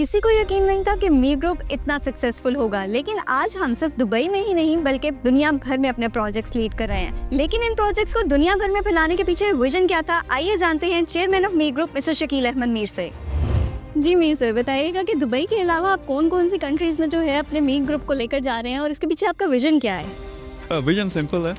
किसी को यकीन नहीं था कि मी ग्रुप इतना सक्सेसफुल होगा, लेकिन आज हम सिर्फ दुबई में ही नहीं बल्कि दुनिया भर में अपने प्रोजेक्ट्स लीड कर रहे हैं। लेकिन इन प्रोजेक्ट्स को दुनिया भर में फैलाने के पीछे विजन क्या था, आइए जानते हैं चेयरमैन ऑफ मी ग्रुप मिस्टर शकील अहमद मीर से। जी मीर सर, बताइएगा कि दुबई के अलावा आप कौन कौन सी कंट्रीज में जो है अपने मी ग्रुप को लेकर जा रहे हैं और इसके पीछे आपका विजन क्या है? विजन सिंपल है,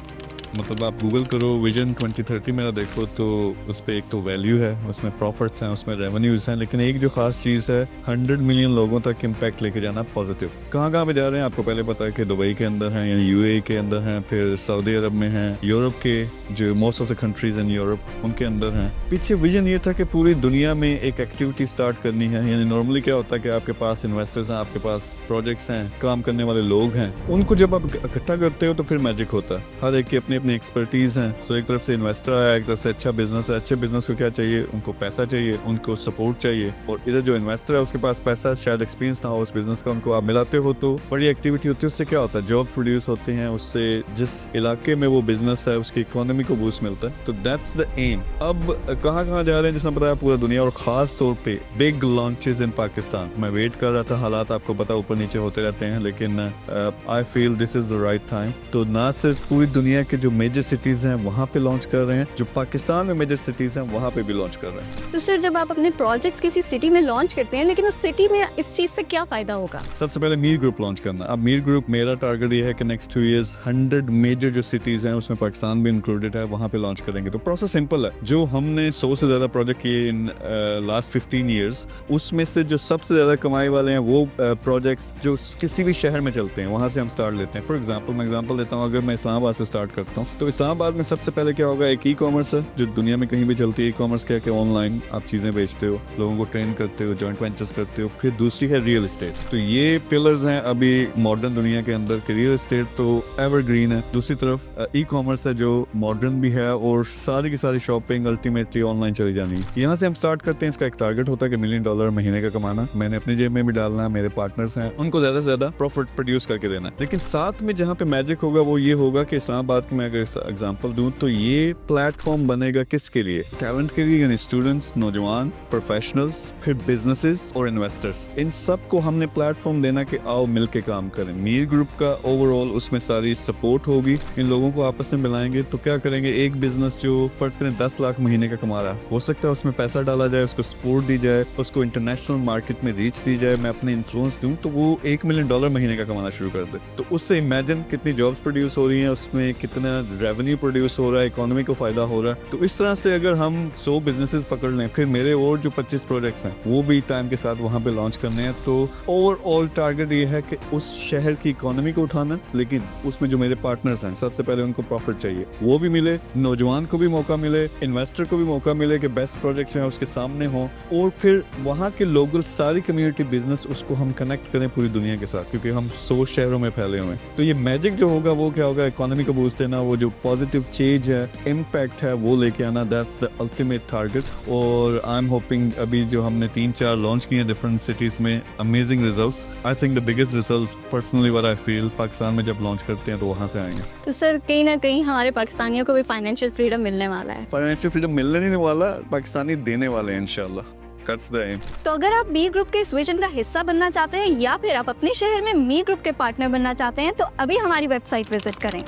मतलब आप गूगल करो विजन 2030 मेरा देखो तो उस पर एक तो वैल्यू है, उसमें प्रॉफिट्स हैं, उसमें रेवेन्यूज हैं, लेकिन एक जो खास चीज़ है 100 मिलियन लोगों तक इम्पैक्ट लेके जाना पॉजिटिव। कहाँ कहाँ पे जा रहे हैं आपको पहले पता है कि दुबई के अंदर हैं या यूएई के अंदर हैं, फिर सऊदी अरब में हैं, यूरोप के जो most of the countries in Europe उनके अंदर हैं। पीछे विजन ये था कि पूरी दुनिया में एक एक्टिविटी स्टार्ट करनी है। यानी नॉर्मली क्या होता है कि आपके पास इन्वेस्टर्स हैं, आपके पास प्रोजेक्ट्स हैं, काम करने वाले लोग हैं, उनको जब आप इकट्ठा करते हो तो फिर मैजिक होता है। हर एक की अपनी अपनी एक्सपर्टीज है। सो एक तरफ से इन्वेस्टर आया, एक तरफ से अच्छा बिजनेस है। अच्छे बिजनेस को क्या चाहिए, उनको पैसा चाहिए, उनको सपोर्ट चाहिए, और इधर जो इन्वेस्टर है उसके पास पैसा, शायद एक्सपीरियंस ना हो उस बिजनेस का, उनको आप मिलाते हो तो बड़ी एक्टिविटी होती है। उससे क्या होता है, जॉब प्रोड्यूस होते हैं, उससे जिस इलाके में वो बिजनेस है उसकी इकोनॉमी को बूस्ट मिलता है। तो दैट्स द एम। अब कहाँ कहाँ जा रहे हैं जिसने बताया पूरा दुनिया, और खास तौर पे बिग लॉन्चेस इन पाकिस्तान। मैं वेट कर रहा था, हालात आपको पता ऊपर नीचे होते रहते हैं, लेकिन I feel this is the right time. तो ना सिर्फ पूरी दुनिया के जो मेजर सिटीज हैं वहाँ पे लॉन्च कर रहे हैं, जो पाकिस्तान में मेजर सिटीज हैं वहाँ पे भी लॉन्च कर रहे हैं। तो सर जब आप अपने प्रोजेक्ट्स किसी सिटी में लॉन्च करते हैं, लेकिन उस सिटी में इस चीज से क्या फायदा होगा? सबसे पहले मीर ग्रुप लॉन्च करना। अब मीर ग्रुप मेरा टारगेट ये है कि नेक्स्ट 2 इयर्स 100 मेजर जो सिटीज हैं उसमें पाकिस्तान भी इंक्लूडेड है, वहाँ पे लॉन्च करेंगे। तो प्रोसेस सिंपल है। जो हमने 100 से ज्यादा प्रोजेक्ट किए इन लास्ट 15 ईयर्स, उसमें से जो सबसे ज्यादा कमाई वाले हैं वो प्रोजेक्ट्स जो किसी भी शहर में चलते हैं वहाँ से हम स्टार्ट लेते हैं। फॉर एग्जाम्पल मैं एग्जाम्पल देता हूँ, अगर मैं इस्लामाबाद से स्टार्ट करता हूँ तो इस्लामाबाद में सबसे पहले क्या होगा, एक ई कॉमर्स है जो दुनिया में कहीं भी चलती है। ई कॉमर्स क्या है कि ऑनलाइन आप चीजें बेचते हो, लोगों को ट्रेन करते हो, जॉइंट वेंचर्स करते हो। फिर दूसरी है रियल एस्टेट। तो ये पिलर्स हैं अभी मॉडर्न दुनिया के अंदर कि रियल एस्टेट तो एवरग्रीन है। दूसरी तरफ ई कॉमर्स है जो मॉडर्न भी है, और सारी की सारी शॉपिंग अल्टीमेटली ऑनलाइन चली जानी है। यहाँ से हम स्टार्ट करते हैं। इसका एक टारगेट होता है कि $1 मिलियन महीने का कमाना। मैंने अपनी जेब में भी डालना है, मेरे पार्टनर्स हैं, उनको ज्यादा से ज्यादा प्रॉफिट प्रोड्यूस करके देना है। लेकिन साथ में जहाँ पे मैजिक होगा वो ये होगा कि इस्लामाबाद की मैं अगर एग्जाम्पल दूं तो ये प्लेटफॉर्म बनेगा किसके लिए, टैलेंट के लिए, यानी स्टूडेंट्स, नौजवान, प्रोफेशनल्स, फिर बिजनेसेस और इन्वेस्टर्स। इन सब को हमने प्लेटफॉर्म देना कि आओ मिलके काम करें। मीर ग्रुप का ओवरऑल उसमें सारी सपोर्ट होगी। इन लोगों को आपस में मिलाएंगे तो क्या करेंगे, एक बिजनेस जो फर्ज करें 10 लाख महीने का कमा रहा हो सकता है उसमें पैसा डाला जाए, उसको सपोर्ट दी जाए, उसको इंटरनेशनल मार्केट में रीच दी जाए, मैं अपने इन्फ्लुएंस दूं तो वो $1 मिलियन महीने का कमाना शुरू कर दे। तो उससे इमेजिन कितनी जॉब्स प्रोड्यूस हो रही हैं, उसमें कितना रेवेन्यू प्रोड्यूस हो रहा है, इकोनॉमी को फायदा हो रहा है। तो इस तरह से अगर हम 100 बिजनेसेस पकड़ लें, फिर मेरे और जो 25 प्रोजेक्ट्स हैं वो भी टाइम के साथ वहाँ पे लॉन्च करने हैं। तो ओवरऑल टारगेट ये है कि उस शहर की इकोनॉमी को उठाना, लेकिन उसमें जो मेरे पार्टनर्स हैं सबसे पहले उनको प्रॉफिट चाहिए, वो भी मिले, नौजवान को भी मौका मिले, इन्वेस्टर को भी मौका मिले कि बेस्ट प्रोजेक्ट्स हैं उसके सामने हों, और फिर वहाँ के लोकल सारी कम्युनिटी बिजनेस उसको हम कनेक्ट करें पूरी दुनिया के साथ, क्योंकि हम 100 शहरों में फैले हुए हैं। तो ये मैजिक जो होगा वो क्या होगा, इकोनॉमी को बूस्ट देना, वो जो पॉजिटिव चेंज है, इम्पैक्ट है, वो लेके आना। That's the ultimate target. और आई एम होपिंग अभी जो हमने 3-4 लॉन्च किए डिफरेंट सिटीज में, amazing results. I think the biggest results personally what I feel Pakistan में जब लॉन्च करते हैं तो वहाँ से आएंगे। तो सर कहीं ना कहीं हमारे पाकिस्तानियों को भी फाइनेंशियल फ्रीडम मिलने वाला है। फाइनेंशियल फ्रीडम मिलने नहीं वाला, पाकिस्तानी देने वाले हैं इंशाल्लाह। That's the aim. तो अगर आप मी ग्रुप के इस विजन का हिस्सा बनना चाहते हैं या फिर आप अपने शहर में मी ग्रुप के पार्टनर बनना चाहते हैं तो अभी हमारी वेबसाइट विजिट करें।